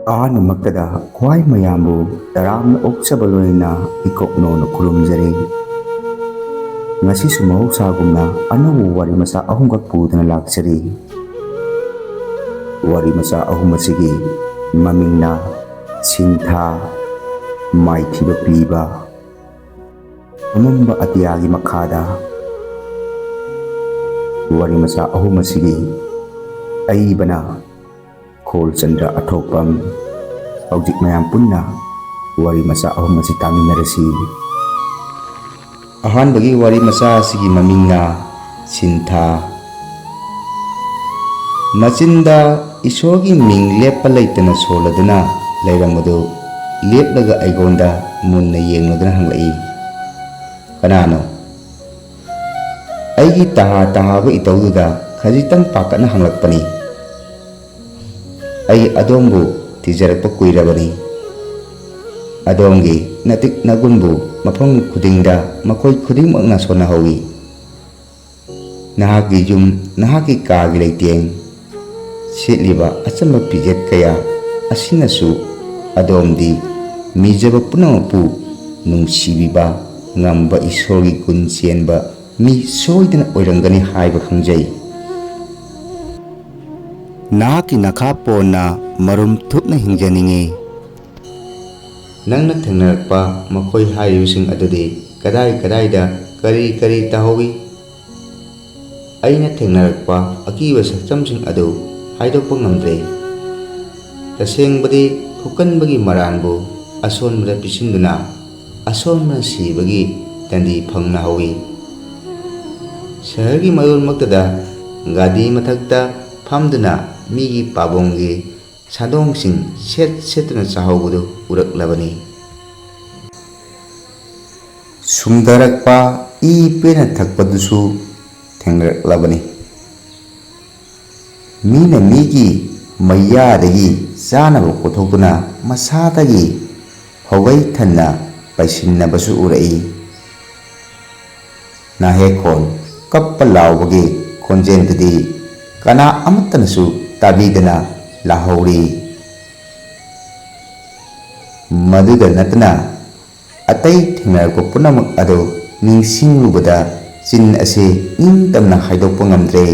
ꯑꯍꯥꯟꯕꯃꯛꯇꯗ ꯈ꯭ꯋꯥꯏ ꯃꯌꯥꯝꯕꯨ ꯇꯔꯥꯝꯅ ꯑꯣꯛꯆꯕ ꯂꯣꯏꯅꯅ ꯏꯀꯣꯛꯅꯣꯅ ꯈꯨꯔꯨꯝꯖꯔꯤ꯫ ꯉꯁꯤꯁꯨ ꯃꯍꯧꯁꯥꯒꯨꯝꯅ ꯑꯅꯧꯕ ꯋꯥꯔꯤ ꯃꯆꯥ ꯑꯍꯨꯝꯈꯛ ꯄꯨꯗꯨꯅ ꯂꯥꯛꯆꯔꯤ꯫ ꯋꯥꯔꯤ ꯃꯆꯥ ꯑꯍꯨꯝ ꯑꯁꯤꯒꯤ ꯃꯃꯤꯡꯅ ꯁꯤꯟꯊꯥ, ꯃꯥꯏꯊꯤꯕ ꯄꯤꯕ, ꯑꯃꯝꯕ ꯑꯇꯤꯌꯥꯒꯤ ꯃꯈꯥꯗ꯫ ꯋꯥꯔꯤ ꯃꯆꯥ ꯑꯍꯨꯝ ꯑꯁꯤꯒꯤ ꯑꯏꯕꯅ ꯈꯣꯜꯆꯟꯗ꯭ꯔ ꯑꯊꯣꯛꯄꯝ꯫ ꯍꯧꯖꯤꯛ ꯃꯌꯥꯝ ꯄꯨꯟꯅ ꯋꯥꯔꯤ ꯃꯆꯥ ꯑꯍꯨꯝ ꯑꯁꯤ ꯇꯥꯃꯤꯟꯅꯔꯁꯤ꯫ ꯑꯍꯥꯟꯕꯒꯤ ꯋꯥꯔꯤ ꯃꯆꯥ ꯑꯁꯤꯒꯤ ꯃꯃꯤꯡꯅ ꯁꯤꯟꯊꯥ꯫ ꯃꯆꯤꯟꯗ ꯏꯁꯣꯔꯒꯤ ꯃꯤꯡ ꯂꯦꯞꯄ ꯂꯩꯇꯅ ꯁꯣꯜꯂꯗꯨꯅ ꯂꯩꯔꯝꯕꯗꯨ ꯂꯦꯞꯂꯒ ꯑꯩꯉꯣꯟꯗ ꯃꯨꯟꯅ ꯌꯦꯡꯂꯗꯨꯅ ꯍꯪꯂꯛꯏ, "ꯀꯅꯥꯅꯣ?" ꯑꯩꯒꯤ ꯇꯍꯥ-ꯇꯍꯥꯕ ꯏꯇꯧꯗꯨꯗ ꯈꯖꯤꯛꯇꯪ ꯄꯥꯈꯠꯅ ꯍꯪꯂꯛꯄꯅꯤ꯫ "ꯑꯩ ꯑꯗꯣꯝꯕꯨ ꯊꯤꯖꯔꯛꯄ ꯀꯨꯏꯔꯕꯅꯤ꯫ ꯑꯗꯣꯝꯒꯤ ꯅꯇꯤꯛ ꯅꯒꯨꯟꯕꯨ ꯃꯐꯝ ꯈꯨꯗꯤꯡꯗ ꯃꯈꯣꯏ ꯈꯨꯗꯤꯡꯃꯛꯅ ꯁꯣꯟꯅꯍꯧꯏ꯫ ꯅꯍꯥꯛꯀꯤ ꯌꯨꯝ, ꯅꯍꯥꯛꯀꯤ ꯀꯥꯒꯤ ꯂꯩꯇꯦꯡ, ꯁꯦꯠꯂꯤꯕ ꯑꯆꯝꯕ ꯐꯤꯖꯦꯠ ꯀꯌꯥ ꯑꯁꯤꯅꯁꯨ ꯑꯗꯣꯝꯗꯤ ꯃꯤꯖꯕ ꯄꯨꯝꯅꯃꯛꯄꯨ ꯅꯨꯡꯁꯤꯕꯤꯕ ꯉꯝꯕ ꯏꯁꯣꯔꯒꯤ ꯒꯨꯟ ꯆꯦꯟꯕ ꯃꯤ ꯁꯣꯏꯗꯅ ꯑꯣꯏꯔꯝꯒꯅꯤ ꯍꯥꯏꯕ ꯈꯪꯖꯩ꯫ ꯅꯍꯥꯛꯀꯤ ꯅꯈꯥ ꯄꯣꯟꯅ ꯃꯔꯨꯝ ꯊꯨꯞꯅ ꯍꯤꯡꯖꯅꯤꯡꯏ꯫ ꯅꯪꯅ ꯊꯦꯡꯅꯔꯛꯄ ꯃꯈꯣꯏ ꯍꯥꯏꯔꯤꯕꯁꯤꯡ ꯑꯗꯨꯗꯤ ꯀꯗꯥꯏ-ꯀꯗꯥꯏꯗ ꯀꯔꯤ-ꯀꯔꯤ ꯇꯧꯍꯧꯏ? ꯑꯩꯅ ꯊꯦꯡꯅꯔꯛꯄ ꯑꯀꯤꯕ ꯁꯛꯇꯝꯁꯤꯡ ꯑꯗꯨ ꯍꯥꯏꯗꯣꯛꯄ ꯉꯝꯗ꯭ꯔꯦ꯫ ꯇꯁꯦꯡꯕꯗꯤ ꯐꯨꯀꯟꯕꯒꯤ ꯃꯔꯥꯟꯕꯨ ꯑꯁꯣꯟꯕꯗ ꯄꯤꯁꯤꯟꯗꯨꯅ ꯑꯁꯣꯟꯕꯅ ꯁꯤꯕꯒꯤ ꯗꯟꯗꯤ ꯐꯪꯅꯍꯧꯏ꯫ ꯁꯍꯔꯒꯤ ꯃꯌꯣꯜꯃꯛꯇꯗ ꯒꯥꯗꯤ ꯃꯊꯛꯇ ꯐꯝꯗꯨꯅ ꯃꯤꯒꯤ ꯄꯥꯕꯣꯡꯒꯤ ꯁꯥꯗꯣꯡꯁꯤꯡ ꯁꯦꯠ-ꯁꯦꯠꯇꯨꯅ ꯆꯥꯍꯧꯕꯗꯨ ꯎꯔꯛꯂꯕꯅꯤ꯫ ꯁꯨꯝꯗꯔꯛꯄ ꯏ ꯄꯦꯟꯅ ꯊꯛꯄꯗꯨꯁꯨ ꯊꯦꯡꯅꯔꯛꯂꯕꯅꯤ꯫ ꯃꯤꯅ ꯃꯤꯒꯤ ꯃꯩꯌꯥꯗꯒꯤ ꯆꯥꯅꯕ ꯀꯣꯠꯊꯣꯛꯇꯨꯅ ꯃꯁꯥꯗꯒꯤ ꯐꯧꯒꯩ ꯊꯟꯅ ꯄꯩꯁꯤꯟꯅꯕꯁꯨ ꯎꯔꯛꯏ꯫ ꯅꯥꯍꯦꯛꯈꯣꯟ ꯀꯞꯄ ꯂꯥꯎꯕꯒꯤ ꯈꯣꯟꯖꯦꯜꯗꯨꯗꯤ ꯀꯅꯥ ꯑꯃꯠꯇꯅꯁꯨ ꯇꯥꯕꯤꯗꯅ ꯂꯥꯛꯍꯧꯔꯤ꯫ ꯃꯗꯨꯗ ꯅꯠꯇꯅ ꯑꯇꯩ ꯊꯦꯡꯅꯔꯛꯄ ꯄꯨꯝꯅꯃꯛ ꯑꯗꯨ ꯅꯤꯡꯁꯤꯡꯂꯨꯕꯗ ꯆꯤꯟ ꯑꯁꯤ ꯏꯪꯇꯝꯅ ꯍꯥꯏꯗꯣꯛꯄ ꯉꯝꯗ꯭ꯔꯦ꯫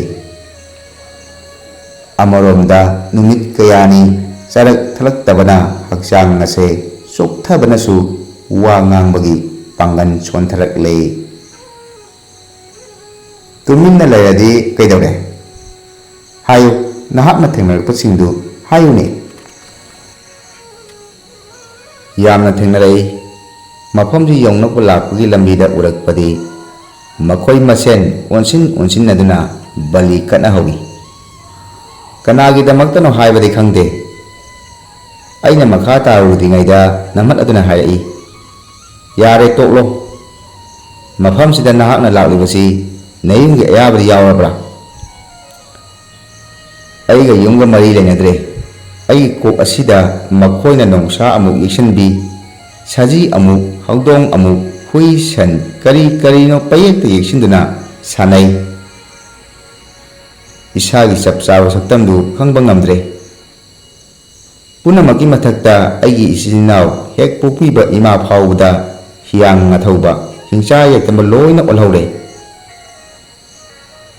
ꯑꯃꯔꯣꯝꯗ ꯅꯨꯃꯤꯠ ꯀꯌꯥꯅꯤ ꯆꯔꯛ ꯊꯠꯂꯛꯇꯕꯅ ꯍꯛꯆꯥꯡ ꯑꯁꯦ ꯆꯣꯛꯊꯕꯅꯁꯨ ꯋꯥ ꯉꯥꯡꯕꯒꯤ ꯄꯥꯡꯒꯜ ꯁꯣꯟꯊꯔꯛꯂꯦ꯫ ꯇꯨꯃꯤꯟꯅ ꯂꯩꯔꯗꯤ ꯀꯩꯗꯧꯔꯦ? ꯍꯥꯏꯌꯨ, ꯅꯍꯥꯛꯅ ꯊꯦꯡꯅꯔꯛꯄꯁꯤꯡꯗꯨ ꯍꯥꯏꯌꯨꯅꯦ꯫ ꯌꯥꯝꯅ ꯊꯦꯡꯅꯔꯛꯏ꯫ ꯃꯐꯝꯁꯤ ꯌꯧꯅꯕ ꯂꯥꯛꯄꯒꯤ ꯂꯝꯕꯤꯗ ꯎꯔꯛꯄꯗꯤ ꯃꯈꯣꯏ ꯃꯁꯦꯟ ꯑꯣꯟꯁꯤꯟ-ꯑꯣꯟꯁꯤꯟꯅꯗꯨꯅ ꯕꯂꯤ ꯀꯠꯅꯍꯧꯏ꯫ ꯀꯅꯥꯒꯤꯗꯃꯛꯇꯅꯣ ꯍꯥꯏꯕꯗꯤ ꯈꯪꯗꯦ꯫ ꯑꯩꯅ ꯃꯈꯥ ꯇꯥꯔꯨꯗ꯭ꯔꯤꯉꯩꯗ ꯅꯝꯍꯠ-ꯑꯗꯨꯅ ꯍꯥꯏꯔꯛꯏ, "ꯌꯥꯔꯦ ꯇꯣꯛꯂꯣ꯫ ꯃꯐꯝꯁꯤꯗ ꯅꯍꯥꯛꯅ ꯂꯥꯛꯂꯤꯕꯁꯤ ꯅꯌꯨꯝꯒꯤ ꯑꯌꯥꯕꯗꯤ ꯌꯥꯎꯔꯕ꯭ꯔꯥ?" "ꯑꯩꯒ ꯌꯨꯝꯒ ꯃꯔꯤ ꯂꯩꯅꯗ꯭ꯔꯦ꯫ ꯑꯩꯒꯤ ꯀꯣꯛ ꯑꯁꯤꯗ ꯃꯈꯣꯏꯅ ꯅꯣꯡꯁꯥ ꯑꯃꯨꯛ ꯌꯦꯛꯁꯤꯟꯕꯤ, ꯁꯖꯤ ꯑꯃꯨꯛ, ꯍꯧꯗꯣꯡ ꯑꯃꯨꯛ, ꯍꯨꯏ ꯁꯟ ꯀꯔꯤ-ꯀꯔꯤꯅꯣ ꯄꯪꯌꯦꯛꯇ ꯌꯦꯛꯁꯤꯟꯗꯨꯅ ꯁꯥꯟꯅꯩ꯫ ꯏꯁꯥꯒꯤ ꯆꯞ ꯆꯥꯕ ꯁꯛꯇꯝꯗꯨ ꯈꯪꯕ ꯉꯝꯗ꯭ꯔꯦ꯫ ꯄꯨꯝꯅꯃꯛꯀꯤ ꯃꯊꯛꯇ ꯑꯩꯒꯤ ꯏꯆꯤꯟ-ꯏꯅꯥꯎ ꯍꯦꯛ ꯄꯣꯛꯄꯤꯕ ꯏꯃꯥ ꯐꯥꯎꯕꯗ ꯍꯤꯌꯥꯡ-ꯉꯥꯊꯧꯕ, ꯍꯤꯡꯆꯥ-ꯌꯥꯏꯇꯝꯕ ꯂꯣꯏꯅ ꯑꯣꯜꯍꯧꯔꯦ꯫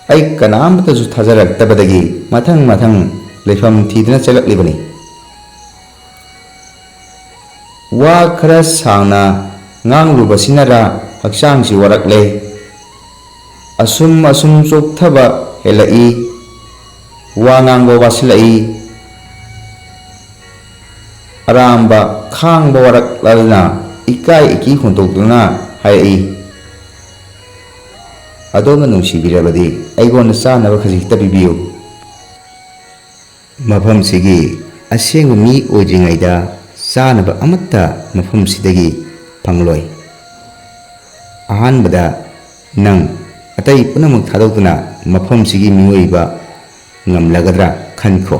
ꯑꯩ ꯀꯅꯥꯃꯠꯇꯁꯨ ꯊꯥꯖꯔꯛꯇꯕꯗꯒꯤ ꯃꯊꯪ-ꯃꯊꯪ ꯂꯩꯐꯝ ꯊꯤꯗꯨꯅ ꯆꯠꯂꯛꯂꯤꯕꯅꯤ꯫ ꯋꯥ ꯈꯔ ꯁꯥꯡꯅ ꯉꯥꯡꯂꯨꯕꯁꯤꯅꯔ ꯍꯛꯆꯥꯡꯁꯤ ꯋꯥꯔꯛꯂꯦ꯫ ꯑꯁꯨꯝ ꯆꯣꯛꯊꯕ ꯍꯦꯜꯂꯛꯏ꯫ ꯋꯥ ꯉꯥꯡꯕ ꯋꯥꯁꯤꯜꯂꯛꯏ꯫ ꯑꯔꯥꯝꯕ ꯈꯥꯡꯕ ꯋꯥꯔꯛꯂꯗꯨꯅ ꯏꯀꯥꯏ-ꯏꯀꯤ ꯍꯨꯟꯇꯣꯛꯇꯨꯅ ꯍꯥꯏꯔꯛꯏ, "ꯑꯗꯣꯝꯅ ꯅꯨꯡꯁꯤꯕꯤꯔꯕꯗꯤ ꯑꯩꯉꯣꯟꯗ ꯆꯥꯅꯕ ꯈꯖꯤꯛꯇ ꯄꯤꯕꯤꯌꯨ꯫ ꯃꯐꯝꯁꯤꯒꯤ ꯑꯁꯦꯡꯕ ꯃꯤ ꯑꯣꯏꯗ꯭ꯔꯤꯉꯩꯗ ꯆꯥꯅꯕ ꯑꯃꯠꯇ ꯃꯐꯝꯁꯤꯗꯒꯤ ꯐꯪꯂꯣꯏ꯫ ꯑꯍꯥꯟꯕꯗ ꯅꯪ ꯑꯇꯩ ꯄꯨꯝꯅꯃꯛ ꯊꯥꯗꯣꯛꯇꯨꯅ ꯃꯐꯝꯁꯤꯒꯤ ꯃꯤꯑꯣꯏꯕ ꯉꯝꯂꯒꯗ꯭ꯔꯥ ꯈꯟꯈꯣ꯫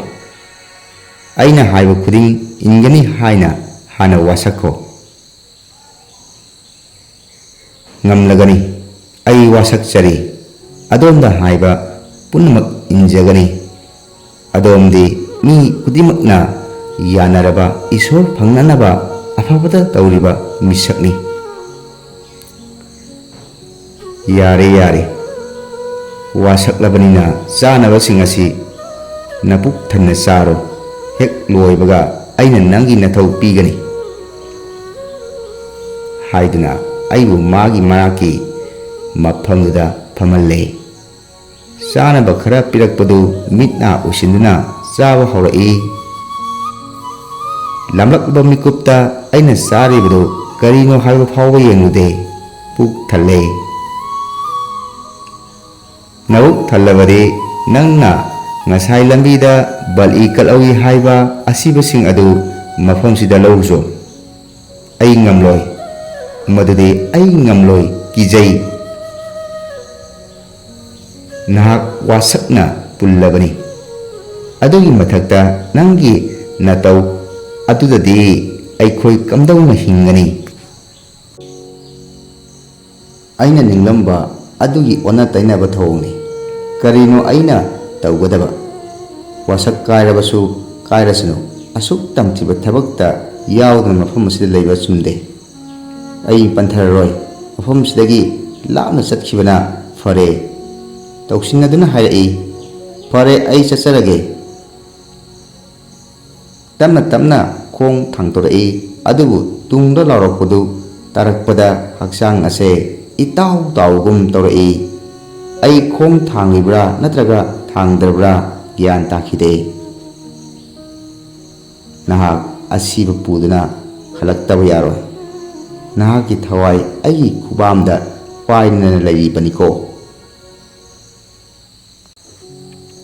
ꯑꯩꯅ ꯍꯥꯏꯕ ꯈꯨꯗꯤꯡ ꯏꯟꯒꯅꯤ ꯍꯥꯏꯅ ꯍꯥꯟꯅ ꯋꯥꯁꯛꯈꯣ꯫ ꯉꯝꯂꯒꯅꯤ꯫ ꯑꯩ ꯋꯥꯁꯛꯆꯔꯤ, ꯑꯗꯣꯝꯅ ꯍꯥꯏꯕ ꯄꯨꯝꯅꯃꯛ ꯏꯟꯖꯒꯅꯤ꯫ ꯑꯗꯣꯝꯗꯤ ꯃꯤ ꯈꯨꯗꯤꯡꯃꯛꯅ ꯌꯥꯅꯔꯕ ꯏꯁꯣꯔ ꯐꯪꯅꯅꯕ ꯑꯐꯕꯗ ꯇꯧꯔꯤꯕ ꯃꯤꯁꯛꯅꯤ꯫ ꯌꯥꯔꯦ ꯌꯥꯔꯦ, ꯋꯥꯁꯛꯂꯕꯅꯤꯅ ꯆꯥꯅꯕꯁꯤꯡ ꯑꯁꯤ ꯅꯄꯨꯛ ꯊꯟꯅ ꯆꯥꯔꯣ, ꯍꯦꯛ ꯂꯣꯏꯕꯒ ꯑꯩꯅ ꯅꯪꯒꯤ ꯅꯊꯧ ꯄꯤꯒꯅꯤ ꯍꯥꯏꯗꯨꯅ ꯑꯩꯕꯨ ꯃꯥꯒꯤ ꯃꯅꯥꯛꯀꯤ ꯃꯐꯝꯗꯨꯗ ꯐꯝꯍꯜꯂꯦ꯫ ꯆꯥꯅꯕ ꯈꯔ ꯄꯤꯔꯛꯄꯗꯨ ꯃꯤꯠ ꯅꯥ ꯎꯏꯁꯤꯟꯗꯨꯅ ꯆꯥꯕ ꯍꯧꯔꯛꯏ꯫ ꯂꯥꯝꯂꯛꯂꯕ ꯃꯤꯀꯨꯞꯇ ꯑꯩꯅ ꯆꯥꯔꯤꯕꯗꯨ ꯀꯔꯤꯅꯣ ꯍꯥꯏꯕ ꯐꯥꯎꯕ ꯌꯦꯡꯂꯨꯗꯦ꯫ ꯄꯨꯛ ꯊꯜꯂꯦ꯫ ꯅꯕꯨꯛ ꯊꯜꯂꯕꯗꯤ ꯅꯪꯅ ꯉꯁꯥꯏ ꯂꯝꯕꯤꯗ ꯕꯜꯏ ꯀꯠꯍꯧꯏ ꯍꯥꯏꯕ ꯑꯁꯤꯕꯁꯤꯡ ꯑꯗꯨ ꯃꯐꯝꯁꯤꯗ ꯂꯧꯔꯨꯆꯣ꯫ ꯑꯩ ꯉꯝꯂꯣꯏ, ꯃꯗꯨꯗꯤ ꯑꯩ ꯉꯝꯂꯣꯏ, ꯀꯤꯖꯩ꯫ ꯅꯍꯥꯛ ꯋꯥꯁꯛꯅ ꯄꯨꯜꯂꯕꯅꯤ, ꯑꯗꯨꯒꯤ ꯃꯊꯛꯇ ꯅꯪꯒꯤ ꯅꯇꯧ ꯑꯗꯨꯗꯗꯤ ꯑꯩꯈꯣꯏ ꯀꯝꯗꯧꯅ ꯍꯤꯡꯒꯅꯤ? ꯑꯩꯅ ꯅꯤꯡꯂꯝꯕ ꯑꯗꯨꯒꯤ ꯑꯣꯟꯅ ꯇꯩꯅꯕ ꯊꯧꯑꯣꯡꯅꯤ꯫ ꯀꯔꯤꯅꯣ ꯑꯩꯅ ꯇꯧꯒꯗꯕ? ꯋꯥꯁꯛ ꯀꯥꯏꯔꯕꯁꯨ ꯀꯥꯏꯔꯁꯅꯨ, ꯑꯁꯨꯛ ꯇꯝꯊꯤꯕ ꯊꯕꯛꯇ ꯌꯥꯎꯗꯨꯅ ꯃꯐꯝ ꯑꯁꯤꯗ ꯂꯩꯕ ꯆꯨꯝꯗꯦ꯫ ꯑꯩ ꯄꯟꯊꯔꯔꯣꯏ, ꯃꯐꯝꯁꯤꯗꯒꯤ ꯂꯥꯞꯅ ꯆꯠꯈꯤꯕꯅ ꯐꯔꯦ꯫ ꯇꯧꯁꯤꯟꯅꯗꯨꯅ ꯍꯥꯏꯔꯛꯏ꯫ ꯐꯔꯦ, ꯑꯩ ꯆꯠꯆꯔꯒꯦ꯫ ꯇꯞꯅ ꯇꯞꯅ ꯈꯣꯡ ꯊꯥꯡꯇꯣꯔꯛꯏ, ꯑꯗꯨꯕꯨ ꯇꯨꯡꯗ ꯂꯥꯎꯔꯛꯄꯗꯨ ꯇꯥꯔꯛꯄꯗ ꯍꯛꯆꯥꯡ ꯑꯁꯦ ꯏꯇꯥꯎ ꯇꯥꯎꯒꯨꯝ ꯇꯧꯔꯛꯏ꯫ ꯑꯩ ꯈꯣꯡ ꯊꯥꯡꯂꯤꯕ꯭ꯔꯥ ꯅꯠꯇ꯭ꯔꯒ ꯊꯥꯡꯗ꯭ꯔꯕ꯭ꯔꯥ ꯒ꯭ꯌꯥꯟ ꯇꯥꯈꯤꯗꯦ꯫ ꯅꯍꯥꯛ ꯑꯁꯤꯕ ꯄꯨꯗꯨꯅ ꯍꯜꯂꯛꯇꯕ ꯌꯥꯔꯣꯏ꯫ ꯅꯍꯥꯛꯀꯤ ꯊꯋꯥꯏ ꯑꯩꯒꯤ ꯈꯨꯕꯥꯝꯗ ꯄꯥꯏꯗꯨꯅ ꯂꯩꯔꯤꯕꯅꯤꯀꯣ꯫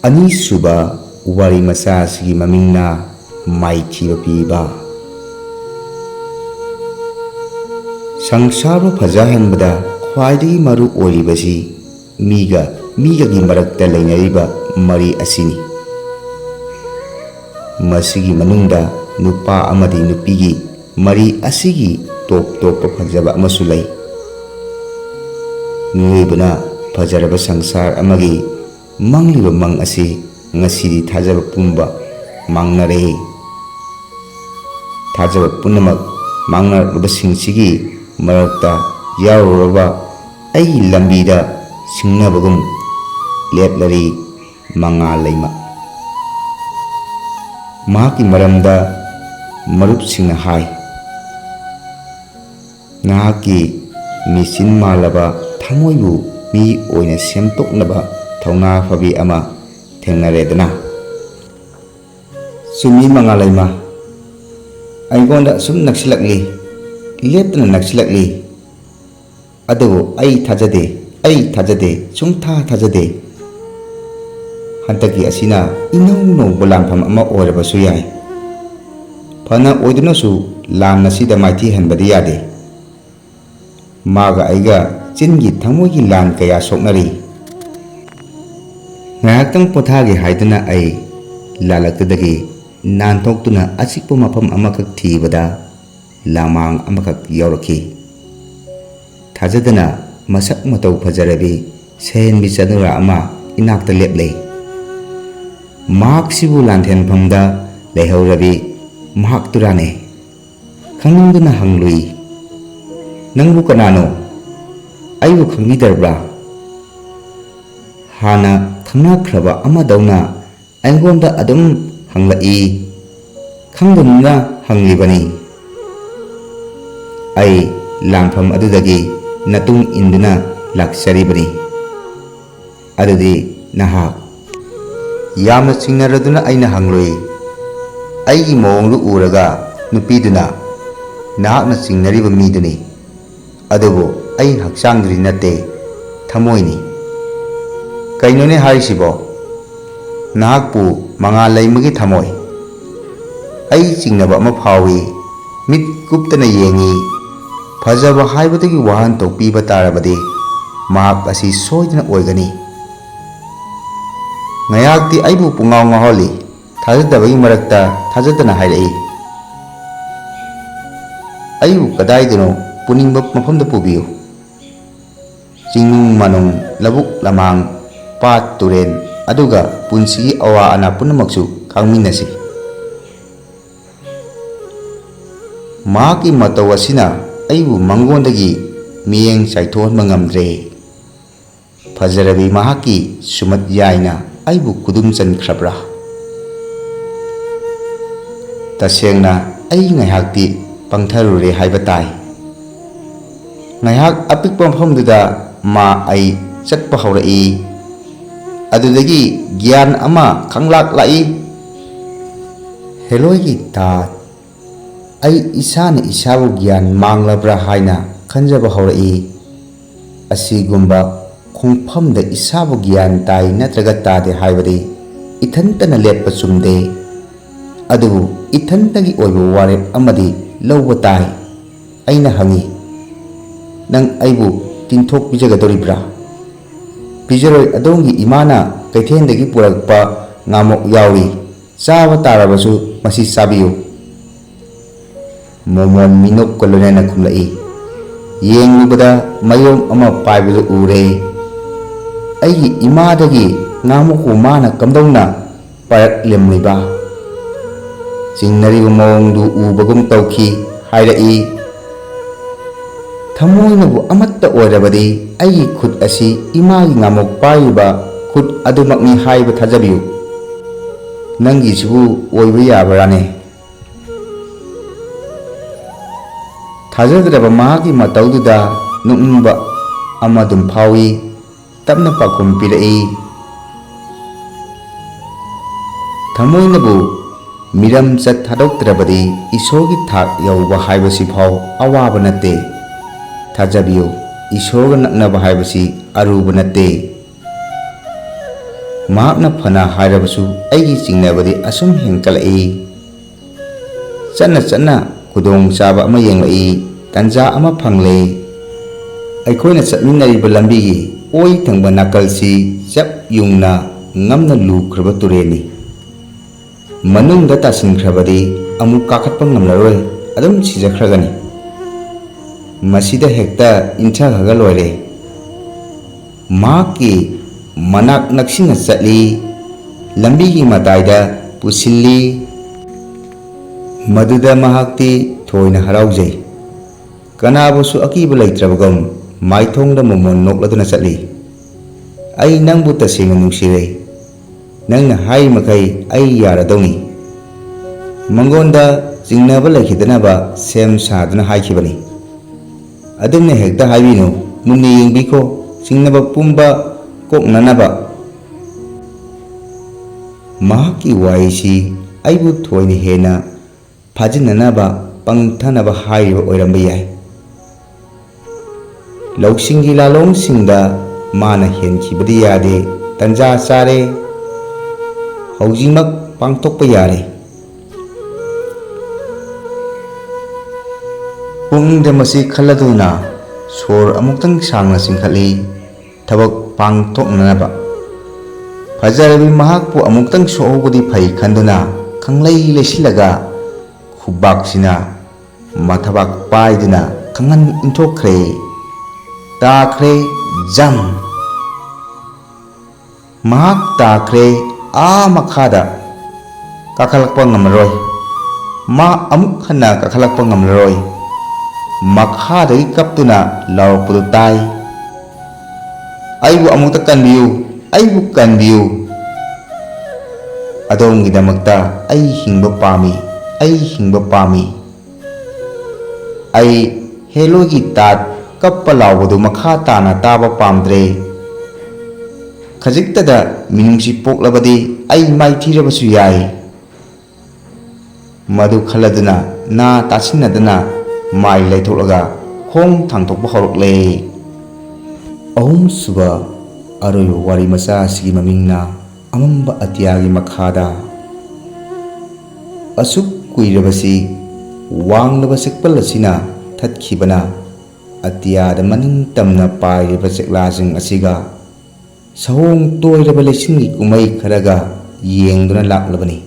ꯑꯅꯤꯁꯨꯕ ꯋꯥꯔꯤ ꯃꯆꯥ ꯑꯁꯤꯒꯤ ꯃꯃꯤꯡꯅ ꯃꯥꯏꯊꯤꯕ ꯄꯤꯕ꯫ ꯁꯪꯁꯥꯔꯕꯨ ꯐꯖꯍꯟꯕꯗ ꯈ꯭ꯋꯥꯏꯗꯒꯤ ꯃꯔꯨ ꯑꯣꯏꯔꯤꯕꯁꯤ ꯃꯤꯒ ꯃꯤꯒꯒꯤ ꯃꯔꯛꯇ ꯂꯩꯅꯔꯤꯕ ꯃꯔꯤ ꯑꯁꯤꯅꯤ꯫ ꯃꯁꯤꯒꯤ ꯃꯅꯨꯡꯗ ꯅꯨꯄꯥ ꯑꯃꯗꯤ ꯅꯨꯄꯤꯒꯤ ꯃꯔꯤ ꯑꯁꯤꯒꯤ ꯇꯣꯞ ꯇꯣꯞꯄ ꯐꯖꯕ ꯑꯃꯁꯨ ꯂꯩ꯫ ꯃꯤꯑꯣꯏꯕꯅ ꯐꯖꯔꯕ ꯁꯪꯁꯥꯔ ꯑꯃꯒꯤ ꯃꯪꯂꯤꯕ ꯃꯪ ꯑꯁꯤ ꯉꯁꯤꯗꯤ ꯊꯥꯖꯕ ꯄꯨꯝꯕ ꯃꯥꯡꯅꯔꯦ꯫ ꯊꯥꯖꯕ ꯄꯨꯝꯅꯃꯛ ꯃꯥꯡꯅꯔꯛꯂꯕꯁꯤꯡꯁꯤꯒꯤ ꯃꯔꯛꯇ ꯌꯥꯎꯔꯨꯔꯕ ꯑꯩꯒꯤ ꯂꯝꯕꯤꯗ ꯁꯤꯡꯅꯕꯒꯨꯝ ꯂꯦꯞꯂꯔꯤ ꯃꯉꯥꯜꯂꯩꯃ꯫ ꯃꯍꯥꯛꯀꯤ ꯃꯔꯝꯗ ꯃꯔꯨꯞꯁꯤꯡꯅ ꯍꯥꯏ, ꯅꯍꯥꯛꯀꯤ ꯃꯦꯆꯤꯟ ꯃꯥꯜꯂꯕ ꯊꯃꯣꯏꯕꯨ ꯃꯤ ꯑꯣꯏꯅ ꯁꯦꯝꯗꯣꯛꯅꯕ ꯊꯧꯅꯥ ꯐꯕꯤ ꯑꯃ ꯊꯦꯡꯅꯔꯦꯗꯅ꯫ ꯆꯨꯝꯃꯤ ꯃꯉꯥꯜꯂꯩꯃ, ꯑꯩꯉꯣꯟꯗ ꯑꯁꯨꯝ ꯅꯛꯁꯤꯜꯂꯛꯂꯤ, ꯂꯦꯞꯇꯅ ꯅꯛꯁꯤꯜꯂꯛꯂꯤ꯫ ꯑꯗꯨꯕꯨ ꯑꯩ ꯊꯥꯖꯗꯦ, ꯁꯨꯡꯊꯥ ꯊꯥꯖꯗꯦ꯫ ꯍꯟꯗꯛꯀꯤ ꯑꯁꯤꯅ ꯏꯅꯧ ꯅꯧꯕ ꯂꯥꯟꯐꯝ ꯑꯃ ꯑꯣꯏꯔꯕꯁꯨ ꯌꯥꯏ꯫ ꯐꯅ ꯑꯣꯏꯗꯨꯅꯁꯨ ꯂꯥꯟ ꯑꯁꯤꯗ ꯃꯥꯏꯊꯤꯍꯟꯕꯗꯤ ꯌꯥꯗꯦ꯫ ꯃꯥꯒ ꯑꯩꯒ ꯆꯤꯟꯒꯤ ꯊꯃꯣꯏꯒꯤ ꯂꯥꯟ ꯀꯌꯥ ꯁꯣꯛꯅꯔꯤ꯫ ꯉꯥꯏꯍꯥꯛꯇꯪ ꯄꯣꯊꯥꯒꯦ ꯍꯥꯏꯗꯨꯅ ꯑꯩ ꯂꯥꯜꯂꯛꯇꯨꯗꯒꯤ ꯅꯥꯟꯊꯣꯛꯇꯨꯅ ꯑꯆꯤꯛꯄ ꯃꯐꯝ ꯑꯃꯈꯛ ꯊꯤꯕꯗ ꯂꯥꯃꯥꯡ ꯑꯃꯈꯛ ꯌꯥꯎꯔꯛꯈꯤ꯫ ꯊꯥꯖꯗꯅ ꯃꯁꯛ ꯃꯇꯧ ꯐꯖꯔꯕꯤ ꯁꯍꯦꯟꯕꯤ ꯆꯅꯨꯔꯥ ꯑꯃ ꯏꯅꯥꯛꯇ ꯂꯦꯞꯂꯦ꯫ ꯃꯍꯥꯛꯁꯤꯕꯨ ꯂꯥꯟꯊꯦꯟꯐꯝꯗ ꯂꯩꯍꯧꯔꯕꯤ ꯃꯍꯥꯛꯇꯨꯔꯥꯅꯦ꯫ ꯈꯪꯅꯤꯡꯗꯨꯅ ꯍꯪꯂꯨꯏ, ꯅꯪꯕꯨ ꯀꯅꯥꯅꯣ? ꯑꯩꯕꯨ ꯈꯪꯕꯤꯗ꯭ꯔꯕ꯭ꯔꯥ? ꯍꯥꯟꯅ ꯈꯪꯅꯈ꯭ꯔꯕ ꯑꯃꯗꯧꯅ ꯑꯩꯉꯣꯟꯗ ꯑꯗꯨꯝ ꯍꯪꯂꯛꯏ꯫ ꯈꯪꯗꯗꯅ ꯍꯪꯂꯤꯕꯅꯤ꯫ ꯑꯩ ꯂꯥꯟꯐꯝ ꯑꯗꯨꯗꯒꯤ ꯅꯇꯨꯡ ꯏꯟꯗꯨꯅ ꯂꯥꯛꯆꯔꯤꯕꯅꯤ꯫ ꯑꯗꯨꯗꯤ ꯅꯍꯥꯛ? ꯌꯥꯝꯅ ꯆꯤꯡꯅꯔꯗꯨꯅ ꯑꯩꯅ ꯍꯪꯂꯨꯏ꯫ ꯑꯩꯒꯤ ꯃꯑꯣꯡꯗꯨ ꯎꯔꯒ ꯅꯨꯄꯤꯗꯨꯅ, ꯅꯍꯥꯛꯅ ꯆꯤꯡꯅꯔꯤꯕ ꯃꯤꯗꯨꯅꯤ, ꯑꯗꯨꯕꯨ ꯑꯩ ꯍꯛꯆꯥꯡꯗꯨꯗꯤ ꯅꯠꯇꯦ, ꯊꯃꯣꯏꯅꯤ꯫ ꯀꯩꯅꯣꯅꯦ ꯍꯥꯏꯔꯤꯁꯤꯕꯣ? ꯅꯍꯥꯛꯄꯨ ꯃꯉꯥꯜꯂꯩꯃꯒꯤ ꯊꯃꯣꯏ? ꯑꯩ ꯆꯤꯡꯅꯕ ꯑꯃ ꯐꯥꯎꯏ꯫ ꯃꯤꯠ ꯀꯨꯞꯇꯅ ꯌꯦꯡꯏ꯫ ꯐꯖꯕ ꯍꯥꯏꯕꯗꯨꯒꯤ ꯋꯥꯍꯟꯊꯣꯛ ꯄꯤꯕ ꯇꯥꯔꯕꯗꯤ ꯃꯍꯥꯛ ꯑꯁꯤ ꯁꯣꯏꯗꯅ ꯑꯣꯏꯒꯅꯤ꯫ ꯉꯥꯏꯍꯥꯛꯇꯤ ꯑꯩꯕꯨ ꯄꯨꯡꯉꯥꯎ ꯉꯥꯎꯍꯜꯂꯤ꯫ ꯊꯥꯖꯗꯕꯒꯤ ꯃꯔꯛꯇ ꯊꯥꯖꯗꯅ ꯍꯥꯏꯔꯛꯏ꯫ ꯑꯩꯕꯨ ꯀꯗꯥꯏꯗꯅꯣ ꯄꯨꯅꯤꯡꯕ ꯃꯐꯝꯗ ꯄꯨꯕꯤꯌꯨ꯫ ꯆꯤꯡꯅꯨꯡ ꯃꯥꯅꯨꯡ, ꯂꯧꯕꯨꯛ ꯂꯝꯍꯥꯡ, ꯄꯥꯠ ꯇꯨꯔꯦꯟ, ꯑꯗꯨꯒ ꯄꯨꯟꯁꯤꯒꯤ ꯑꯋꯥ ꯑꯅꯥ ꯄꯨꯝꯅꯃꯛꯁꯨ ꯈꯪꯃꯤꯟꯅꯁꯤ꯫ ꯃꯍꯥꯛꯀꯤ ꯃꯇꯧ ꯑꯁꯤꯅ ꯑꯩꯕꯨ ꯃꯉꯣꯟꯗꯒꯤ ꯃꯤꯠꯌꯦꯡ ꯆꯥꯏꯊꯣꯛꯍꯟꯕ ꯉꯝꯗ꯭ꯔꯦ꯫ ꯐꯖꯔꯕꯤ ꯃꯍꯥꯛꯀꯤ ꯁꯨꯃꯠ ꯌꯥꯏꯅ ꯑꯩꯕꯨ ꯈꯨꯗꯨꯝ ꯆꯟꯈ꯭ꯔꯕ꯭ꯔꯥ? ꯇꯁꯦꯡꯅ ꯑꯩ ꯉꯥꯏꯍꯥꯛꯇꯤ ꯄꯪꯊꯔꯨꯔꯦ ꯍꯥꯏꯕ ꯇꯥꯏ꯫ ꯉꯥꯏꯍꯥꯛ ꯑꯄꯤꯛꯄ ꯃꯐꯝꯗꯨꯗ ꯑꯩ ꯆꯠꯄ ꯍꯧꯔꯛꯏ꯫ ꯑꯗꯨꯗꯒꯤ ꯒ꯭ꯌꯥꯟ ꯑꯃ ꯈꯪꯂꯥꯛ ꯂꯥꯛꯏ꯫ ꯍꯦꯂꯣꯏꯒꯤ ꯇꯥꯠ! ꯑꯩ ꯏꯁꯥꯅ ꯏꯁꯥꯕꯨ ꯒ꯭ꯌꯥꯟ ꯃꯥꯡꯂꯕ꯭ꯔꯥ ꯍꯥꯏꯅ ꯈꯟꯖꯕ ꯍꯧꯔꯛꯏ꯫ ꯑꯁꯤꯒꯨꯝꯕ ꯈꯣꯡꯐꯝꯗ ꯏꯁꯥꯕꯨ ꯒ꯭ꯌꯥꯟ ꯇꯥꯏ ꯅꯠꯇ꯭ꯔꯒ ꯇꯥꯗꯦ ꯍꯥꯏꯕꯗꯤ ꯏꯊꯟꯇꯅ ꯂꯦꯞꯄ ꯆꯨꯝꯗꯦ꯫ ꯑꯗꯨꯕꯨ ꯏꯊꯟꯇꯒꯤ ꯑꯣꯏꯕ ꯋꯥꯔꯦꯞ ꯑꯃꯗꯤ ꯂꯧꯕ ꯇꯥꯏ꯫ ꯑꯩꯅ ꯍꯪꯏ, ꯅꯪ ꯑꯩꯕꯨ ꯇꯤꯟꯊꯣꯛ ꯄꯤꯖꯒꯗꯧꯔꯤꯕ꯭ꯔꯥ? ꯄꯤꯖꯔꯣꯏ, ꯑꯗꯣꯝꯒꯤ ꯏꯃꯥꯅ ꯀꯩꯊꯦꯜꯗꯒꯤ ꯄꯨꯔꯛꯄ ꯉꯥꯃꯣꯛ ꯌꯥꯎꯔꯤ, ꯆꯥꯕ ꯇꯥꯔꯕꯁꯨ ꯃꯁꯤ ꯆꯥꯕꯤꯌꯨ꯫ ꯃꯣꯃꯣꯟ ꯃꯤꯅꯣꯛꯀ ꯂꯣꯏꯅꯅ ꯈꯨꯝꯂꯛꯏ꯫ ꯌꯦꯡꯂꯨꯕꯗ ꯃꯌꯣꯝ ꯑꯃ ꯄꯥꯏꯕꯗꯨ ꯎꯔꯦ꯫ ꯑꯩꯒꯤ ꯏꯃꯥꯗꯒꯤ ꯉꯥꯃꯣꯛꯄꯨ ꯃꯥꯅ ꯀꯝꯗꯧꯅ ꯄꯥꯏꯔꯛꯂꯝꯂꯤꯕ? ꯆꯤꯡꯅꯔꯤꯕ ꯃꯑꯣꯡꯗꯨ ꯎꯕꯒꯨꯝ ꯇꯧꯈꯤ ꯍꯥꯏꯔꯛꯏ꯫ ꯊꯃꯣꯏꯅꯕꯨ ꯑꯃꯠꯇ ꯑꯣꯏꯔꯕꯗꯤ ꯑꯩꯒꯤ ꯈꯨꯠ ꯑꯁꯤ ꯏꯃꯥꯒꯤ ꯉꯥꯃꯣꯛ ꯄꯥꯏꯔꯤꯕ ꯈꯨꯠ ꯑꯗꯨꯃꯛꯅꯤ ꯍꯥꯏꯕ ꯊꯥꯖꯕꯤꯌꯨ꯫ ꯅꯪꯒꯤꯁꯤꯕꯨ ꯑꯣꯏꯕ ꯌꯥꯕ꯭ꯔꯥꯅꯦ? ꯊꯥꯖꯗ꯭ꯔꯕ ꯃꯍꯥꯛꯀꯤ ꯃꯇꯧꯗꯨꯗ ꯅꯣꯛꯅꯤꯡꯕ ꯑꯃꯗꯨꯝ ꯐꯥꯎꯏ꯫ ꯇꯞꯅ ꯄꯥꯎꯈꯨꯝ ꯄꯤꯔꯛꯏ, ꯊꯃꯣꯏꯅꯕꯨ ꯃꯤꯔꯝꯆꯠ ꯊꯥꯗꯣꯛꯇ꯭ꯔꯕꯗꯤ ꯏꯁꯣꯔꯒꯤ ꯊꯥꯛ ꯌꯧꯕ ꯍꯥꯏꯕꯁꯤꯐꯥꯎ ꯑꯋꯥꯕ ꯅꯠꯇꯦ꯫ ꯊꯥꯖꯕꯤꯌꯨ, ꯏꯁꯣꯔꯒ ꯅꯛꯅꯕ ꯍꯥꯏꯕꯁꯤ ꯑꯔꯨꯕ ꯅꯠꯇꯦ꯫ ꯃꯍꯥꯛꯅ ꯐꯅ ꯍꯥꯏꯔꯕꯁꯨ ꯑꯩꯒꯤ ꯆꯤꯡꯅꯕꯗꯤ ꯑꯁꯨꯝ ꯍꯦꯟꯀꯠꯂꯛꯏ꯫ ꯆꯠꯅ ꯆꯠꯅ ꯈꯨꯗꯣꯡꯆꯥꯕ ꯑꯃ ꯌꯦꯡꯂꯛꯏ꯫ ꯇꯥꯟꯖꯥ ꯑꯃ ꯐꯪꯂꯦ꯫ ꯑꯩꯈꯣꯏꯅ ꯆꯠꯃꯤꯟꯅꯔꯤꯕ ꯂꯝꯕꯤꯒꯤ ꯑꯣꯏ ꯊꯪꯕ ꯅꯥꯀꯜꯁꯤ ꯆꯞ ꯌꯨꯡꯅ ꯉꯝꯅ ꯂꯨꯈ꯭ꯔꯕ ꯇꯨꯔꯦꯜꯅꯤ꯫ ꯃꯅꯨꯡꯗ ꯇꯥꯁꯤꯟꯈ꯭ꯔꯕꯗꯤ ꯑꯃꯨꯛ ꯀꯥꯈꯠꯄ ꯉꯝꯂꯔꯣꯏ, ꯑꯗꯨꯝ ꯁꯤꯖꯈ꯭ꯔꯒꯅꯤ꯫ ꯃꯁꯤꯗ ꯍꯦꯛꯇ ꯏꯟꯊꯈ꯭ꯔꯒ ꯂꯣꯏꯔꯦ꯫ ꯃꯍꯥꯛꯀꯤ ꯃꯅꯥꯛ ꯅꯛꯁꯤꯟꯅ ꯆꯠꯂꯤ, ꯂꯝꯕꯤꯒꯤ ꯃꯇꯥꯏꯗ ꯄꯨꯁꯤꯜꯂꯤ꯫ ꯃꯗꯨꯗ ꯃꯍꯥꯛꯇꯤ ꯊꯣꯏꯅ ꯍꯔꯥꯎꯖꯩ꯫ ꯀꯅꯥꯕꯨꯁꯨ ꯑꯀꯤꯕ ꯂꯩꯇ꯭ꯔꯕꯒꯨꯝ ꯃꯥꯏꯊꯣꯡꯗ ꯃꯣꯃꯣꯟ ꯅꯣꯛꯂꯗꯨꯅ ꯆꯠꯂꯤ꯫ ꯑꯩ ꯅꯪꯕꯨ ꯇꯁꯦꯡꯅ ꯅꯨꯡꯁꯤꯔꯦ꯫ ꯅꯪꯅ ꯍꯥꯏꯔꯤꯃꯈꯩ ꯑꯩ ꯌꯥꯔꯗꯧꯅꯤ꯫ ꯃꯉꯣꯟꯗ ꯆꯤꯡꯅꯕ ꯂꯩꯈꯤꯗꯅꯕ ꯁꯦꯝ ꯁꯥꯗꯨꯅ ꯍꯥꯏꯈꯤꯕꯅꯤ꯫ ꯑꯗꯨꯝꯅ ꯍꯦꯛꯇ ꯍꯥꯏꯕꯤꯅꯨ, ꯃꯨꯟꯅ ꯌꯦꯡꯕꯤꯈꯣ, ꯆꯤꯡꯅꯕ ꯄꯨꯝꯕ ꯀꯣꯛꯅꯅꯕ꯫ ꯃꯍꯥꯛꯀꯤ ꯋꯥꯍꯩꯁꯤ ꯑꯩꯕꯨ ꯊꯣꯏꯅ ꯍꯦꯟꯅ ꯐꯥꯖꯤꯟꯅꯅꯕ, ꯄꯪꯊꯅꯕ ꯍꯥꯏꯔꯤꯕ ꯑꯣꯏꯔꯝꯕ ꯌꯥꯏ꯫ ꯂꯧꯁꯤꯡꯒꯤ ꯂꯥꯂꯣꯡꯁꯤꯡꯗ ꯃꯥꯅ ꯍꯦꯟꯈꯤꯕꯗꯤ ꯌꯥꯗꯦ꯫ ꯇꯟꯖꯥ ꯆꯥꯔꯦ, ꯍꯧꯖꯤꯛꯃꯛ ꯄꯥꯡꯊꯣꯛꯄ ꯌꯥꯔꯦ꯫ ꯄꯨꯛꯅꯤꯡꯗ ꯃꯁꯤ ꯈꯜꯂꯗꯨꯅ ꯁꯣꯔ ꯑꯃꯨꯛꯇꯪ ꯁꯥꯡꯅ ꯆꯤꯡꯈꯠꯂꯤ, ꯊꯕꯛ ꯄꯥꯡꯊꯣꯛꯅꯅꯕ꯫ ꯐꯖꯔꯕꯤ ꯃꯍꯥꯛꯄꯨ ꯑꯃꯨꯛꯇꯪ ꯁꯣꯛꯍꯧꯕꯗꯤ ꯐꯩ ꯈꯟꯗꯨꯅ ꯈꯪꯂꯩ ꯂꯩꯁꯤꯜꯂꯒ ꯈꯨꯕꯥꯛꯁꯤꯅ ꯃꯊꯕꯥꯛ ꯄꯥꯏꯗꯨꯅ ꯈꯪꯍꯟ ꯏꯟꯊꯣꯛꯈ꯭ꯔꯦ꯫ ꯇꯥꯈ꯭ꯔꯦ, ꯖꯝ! ꯃꯍꯥꯛ ꯇꯥꯈ꯭ꯔꯦ꯫ ꯃꯈꯥꯗ ꯀꯥꯈꯠꯂꯛꯄ ꯉꯝꯂꯔꯣꯏ꯫ ꯑꯃꯨꯛ ꯍꯟꯅ ꯀꯥꯈꯠꯂꯛꯄ ꯉꯝꯂꯔꯣꯏ꯫ ꯃꯈꯥꯗꯒꯤ ꯀꯞꯇꯨꯅ ꯂꯥꯎꯔꯛꯄꯗꯨ ꯇꯥꯏ꯫ ꯑꯩꯕꯨ ꯑꯃꯨꯛꯇ ꯀꯟꯕꯤꯌꯨ, ꯑꯩꯕꯨ ꯀꯟꯕꯤꯌꯨ! ꯑꯗꯣꯝꯒꯤꯗꯃꯛꯇ ꯑꯩ ꯍꯤꯡꯕ ꯄꯥꯝꯃꯤ, ꯑꯩ ꯍꯤꯡꯕ ꯄꯥꯝꯃꯤ꯫ ꯑꯩ ꯍꯦꯂꯣꯏꯒꯤ ꯇꯥꯠ ꯀꯞꯄ ꯂꯥꯎꯕꯗꯨ ꯃꯈꯥ ꯇꯥꯅ ꯇꯥꯕ ꯄꯥꯝꯗ꯭ꯔꯦ꯫ ꯈꯖꯤꯛꯇꯗ ꯃꯤꯅꯨꯡꯁꯤ ꯄꯣꯛꯂꯕꯗꯤ ꯑꯩ ꯃꯥꯏꯊꯤꯔꯕꯁꯨ ꯌꯥꯏ꯫ ꯃꯗꯨ ꯈꯜꯂꯗꯨꯅ ꯅꯥ ꯇꯥꯁꯤꯟꯅꯗꯅ ꯃꯥꯏ ꯂꯩꯊꯣꯛꯂꯒ ꯈꯣꯡ ꯊꯥꯡꯗꯣꯛꯄ ꯍꯧꯔꯛꯂꯦ꯫ ꯑꯍꯨꯝꯁꯨꯕ ꯑꯔꯣꯏꯕ ꯋꯥꯔꯤ ꯃꯆꯥ ꯑꯁꯤꯒꯤ ꯃꯃꯤꯡꯅ ꯑꯃꯝꯕ ꯑꯇꯤꯌꯥꯒꯤ ꯃꯈꯥꯗ꯫ ꯑꯁꯨꯛ ꯀꯨꯏꯔꯕꯁꯤ ꯋꯥꯡꯂꯕ ꯆꯦꯛꯄꯜ ꯑꯁꯤꯅ ꯊꯠꯈꯤꯕꯅ ꯑꯇꯤꯌꯥꯗ ꯃꯅꯤꯡ ꯇꯝꯅ ꯄꯥꯏꯔꯤꯕ ꯆꯦꯛꯂꯥꯁꯤꯡ ꯑꯁꯤꯒ ꯁꯑꯣꯡ ꯇꯣꯏꯔꯕ ꯂꯩꯆꯤꯟꯒꯤ ꯀꯨꯝꯃꯩ ꯈꯔꯒ ꯌꯦꯡꯗꯨꯅ ꯂꯥꯛꯂꯕꯅꯤ꯫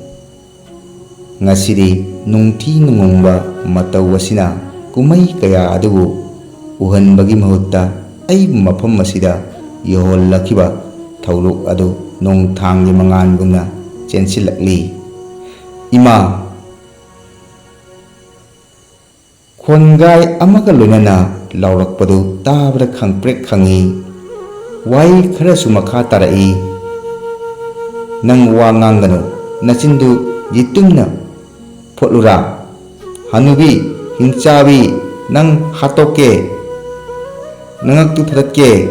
ꯉꯁꯤꯗꯤ ꯅꯨꯡꯊꯤ ꯅꯨꯡꯃꯣꯡꯕ ꯃꯇꯧ ꯑꯁꯤꯅ ꯀꯨꯝꯃꯩ ꯀꯌꯥ ꯑꯗꯨꯕꯨ ꯎꯍꯟꯕꯒꯤ ꯃꯍꯨꯠꯇ ꯑꯩꯕꯨ ꯃꯐꯝ ꯑꯁꯤꯗ ꯌꯧꯍꯜꯂꯛꯈꯤꯕ ꯊꯧꯗꯣꯛ ꯑꯗꯨ ꯅꯣꯡꯊꯥꯡꯒꯤ ꯃꯉꯥꯜꯒꯨꯝꯅ ꯆꯦꯟꯁꯤꯜꯂꯛꯂꯤ꯫ ꯏꯃꯥ! ꯈꯣꯟꯒꯥꯏ ꯑꯃꯒ ꯂꯣꯏꯅꯅ ꯂꯥꯎꯔꯛꯄꯗꯨ ꯇꯥꯕꯗ ꯈꯪꯄ꯭ꯔꯦꯛ ꯈꯪꯏ꯫ ꯋꯥꯍꯩ ꯈꯔꯁꯨ ꯃꯈꯥ ꯇꯥꯔꯛꯏ꯫ ꯅꯪ ꯋꯥ ꯉꯥꯡꯒꯅꯨ, ꯅꯆꯤꯟꯗꯨ ꯌꯦꯇꯨꯝꯅ ꯐꯣꯠꯂꯨꯔꯥ, ꯍꯅꯨꯕꯤ ꯍꯤꯡꯆꯥꯕꯤ, ꯅꯪ ꯍꯥꯠꯇꯣꯛꯀꯦ, ꯅꯉꯛꯇꯨ ꯊꯗꯠꯀꯦ꯫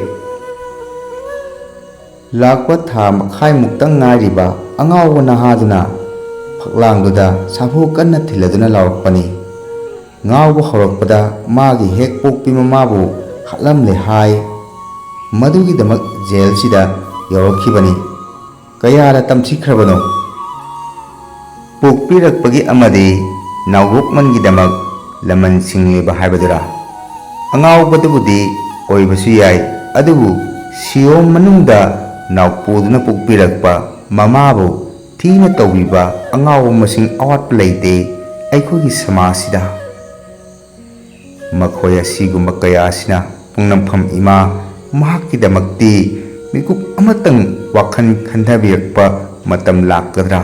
ꯂꯥꯛꯄ ꯊꯥ ꯃꯈꯥꯏꯃꯨꯛꯇꯪ ꯉꯥꯏꯔꯤꯕ ꯑꯉꯥꯎꯕ ꯅꯍꯥꯗꯨꯅ ꯐꯛꯂꯥꯡꯗꯨꯗ ꯁꯥꯐꯨ ꯀꯟꯅ ꯊꯤꯜꯂꯗꯨꯅ ꯂꯥꯎꯔꯛꯄꯅꯤ꯫ ꯉꯥꯎꯕ ꯍꯧꯔꯛꯄꯗ ꯃꯥꯒꯤ ꯍꯦꯛ ꯄꯣꯛꯄꯤ ꯃꯃꯥꯕꯨ ꯍꯥꯠꯂꯝꯂꯦ ꯍꯥꯏ꯫ ꯃꯗꯨꯒꯤꯗꯃꯛ ꯖꯦꯜꯁꯤꯗ ꯌꯧꯔꯛꯈꯤꯕꯅꯤ꯫ ꯀꯌꯥꯗ ꯇꯝꯊꯤꯈ꯭ꯔꯕꯅꯣ? ꯄꯣꯛꯄꯤꯔꯛꯄꯒꯤ ꯑꯃꯗꯤ ꯅꯥꯎꯕꯣꯛꯃꯟꯒꯤꯗꯃꯛ ꯂꯃꯟ ꯁꯤꯡꯂꯤꯕ ꯍꯥꯏꯕꯗꯨꯔꯥ? ꯑꯉꯥꯎꯕꯗꯨꯕꯨꯗꯤ ꯑꯣꯏꯕꯁꯨ ꯌꯥꯏ, ꯑꯗꯨꯕꯨ ꯁꯤꯌꯣꯝ ꯃꯅꯨꯡꯗ ꯅꯥꯎꯄꯨꯗꯨꯅ ꯄꯣꯛꯄꯤꯔꯛꯄ ꯃꯃꯥꯕꯨ ꯊꯤꯅ ꯇꯧꯕꯤꯕ ꯑꯉꯥꯎꯕ ꯃꯁꯤꯡ ꯑꯋꯥꯠꯄ ꯂꯩꯇꯦ ꯑꯩꯈꯣꯏꯒꯤ ꯁꯃꯥꯖꯁꯤꯗ꯫ ꯃꯈꯣꯏ ꯑꯁꯤꯒꯨꯝꯕ ꯀꯌꯥ ꯑꯁꯤꯅ ꯄꯨꯡꯅꯝꯐꯝ ꯏꯃꯥ ꯃꯍꯥꯛꯀꯤꯗꯃꯛꯇꯤ ꯃꯤꯀꯨꯞ ꯑꯃꯇꯪ ꯋꯥꯈꯜ ꯈꯟꯊꯕꯤꯔꯛꯄ ꯃꯇꯝ ꯂꯥꯛꯀꯗ꯭ꯔꯥ?